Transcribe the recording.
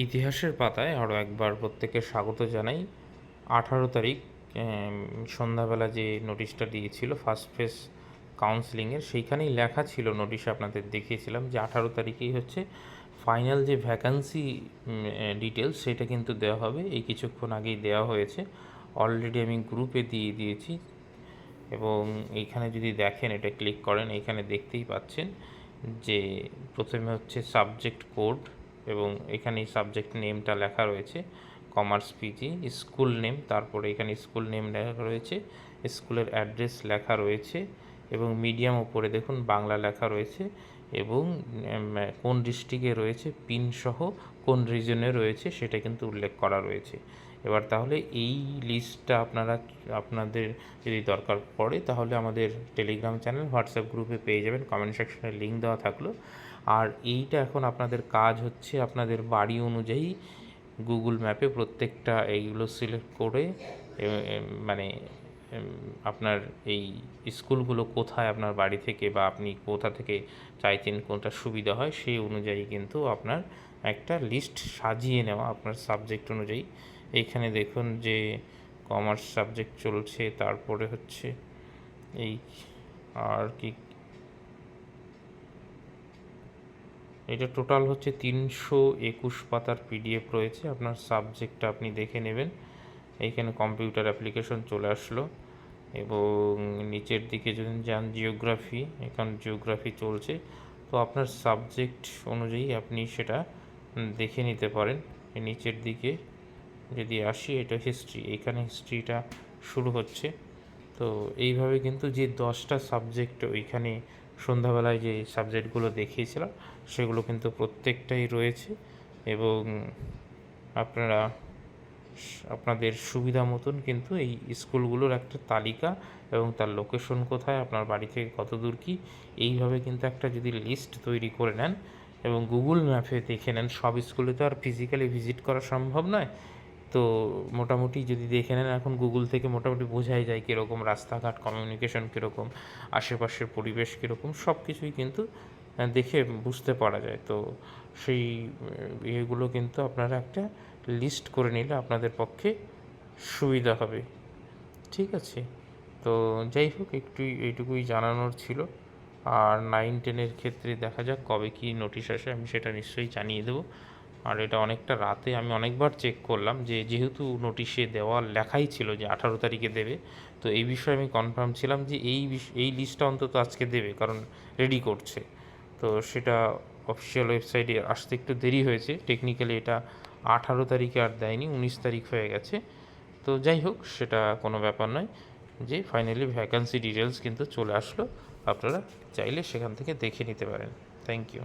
ইতিহাসের পাতায় আরও একবার প্রত্যেককে স্বাগত জানাই। 18 তারিখ সন্ধ্যাবেলা যে নোটিশটা দিয়েছিল ফার্স্ট ফেজ কাউন্সেলিংয়ের, সেইখানেই লেখা ছিল, নোটিশে আপনাদের দেখিয়েছিলাম যে 18 তারিখেই হচ্ছে ফাইনাল যে ভ্যাকান্সি ডিটেলস সেটা কিন্তু দেওয়া হবে। এই কিছুক্ষণ আগেই দেওয়া হয়েছে, অলরেডি আমি গ্রুপে দিয়ে দিয়েছি। এবং এইখানে যদি দেখেন, এটা ক্লিক করেন, এইখানে দেখতেই পাচ্ছেন যে প্রথমে হচ্ছে সাবজেক্ট কোড এবং এখানে সাবজেক্ট নেমটা লেখা রয়েছে কমার্স পিজি, স্কুল নেম, তারপরে এখানে স্কুল নেম লেখা রয়েছে, স্কুলের অ্যাড্রেস লেখা রয়েছে এবং মিডিয়াম উপরে দেখুন বাংলা লেখা রয়েছে এবং কোন ডিস্ট্রিক্টে রয়েছে, পিনসহ কোন রিজনে রয়েছে সেটা কিন্তু উল্লেখ করা রয়েছে। এবার তাহলে এই লিস্টটা আপনাদের যদি দরকার পড়ে তাহলে আমাদের টেলিগ্রাম চ্যানেল, হোয়াটসঅ্যাপ গ্রুপে পেয়ে যাবেন, কমেন্ট সেকশনে লিঙ্ক দেওয়া থাকলো। আর এইটা এখন আপনাদের কাজ হচ্ছে আপনাদের বাড়ি অনুযায়ী গুগল ম্যাপে প্রত্যেকটা এইগুলো সিলেক্ট করে মানে আপনার এই স্কুলগুলো কোথায় আপনার বাড়ি থেকে বা আপনি কোথা থেকে চাইছেন কোনটা সুবিধা হয় সেই অনুযায়ী কিন্তু আপনার একটা লিস্ট সাজিয়ে নেওয়া আপনার সাবজেক্ট অনুযায়ী। এইখানে দেখুন যে কমার্স সাবজেক্ট চলছে, তারপরে হচ্ছে এই আর কি, এটা টোটাল হচ্ছে 321 পাতার পিডিএফ রয়েছে। আপনার সাবজেক্টটা আপনি দেখে নেবেন। এইখানে কম্পিউটার অ্যাপ্লিকেশন চলে আসলো এবং নিচের দিকে যদি যান জিওগ্রাফি, এখানে জিওগ্রাফি চলছে। তো আপনার সাবজেক্ট অনুযায়ী আপনি সেটা দেখে নিতে পারেন। নিচের দিকে যদি আসি, এটা হিস্ট্রি, এখানে হিস্ট্রিটা শুরু হচ্ছে। তো এইভাবে কিন্তু যে 10টা সাবজেক্ট ওইখানে সন্ধ্যাবেলায় যে সাবজেক্টগুলো দেখিয়েছিলাম সেগুলো কিন্তু প্রত্যেকটাই রয়েছে এবং আপনারা আপনাদের সুবিধা মতন কিন্তু এই স্কুলগুলোর একটা তালিকা এবং তার লোকেশন কোথায়, আপনার বাড়ি থেকে কত দূর কী, এইভাবে কিন্তু একটা যদি লিস্ট তৈরি করে নেন এবং গুগল ম্যাপে দেখে নেন, সব স্কুলে তো আর ফিজিক্যালি ভিজিট করা সম্ভব নয়, তো মোটামুটি যদি দেখে নেন এখন গুগল থেকে মোটামুটি বোঝাই যায় কীরকম রাস্তাঘাট, কমিউনিকেশন কীরকম, আশেপাশের পরিবেশ কীরকম, সব কিছুই কিন্তু দেখে বুঝতে পারা যায়। তো সেই ইয়েগুলো কিন্তু আপনারা একটা লিস্ট করে নিলে আপনাদের পক্ষে সুবিধা হবে। ঠিক আছে, তো যাই হোক, একটু এইটুকুই জানানোর ছিল। আর 9-10-এর ক্ষেত্রে দেখা যাক কবে কী নোটিশ আসে, আমি সেটা নিশ্চয়ই জানিয়ে দেবো। আর এটা অনেকটা রাতে আমি অনেকবার চেক করলাম, যেহেতু নোটিশে দেওয়া লেখাই ছিল যে 18 তারিখে দেবে, তো এই বিষয়ে আমি কনফার্ম ছিলাম যে এই লিস্টটা অন্তত আজকে দেবে, কারণ রেডি করছে। তো সেটা অফিসিয়াল ওয়েবসাইটে আসতে একটু দেরি হয়েছে, টেকনিক্যালি এটা 18 তারিখে আর দেয়নি, 19 তারিখ হয়ে গেছে। তো যাই হোক, সেটা কোনো ব্যাপার নয়, যে ফাইনালি ভ্যাকান্সি ডিটেলস কিন্তু চলে আসলো, আপনারা চাইলে সেখান থেকে দেখে নিতে পারেন। Thank you.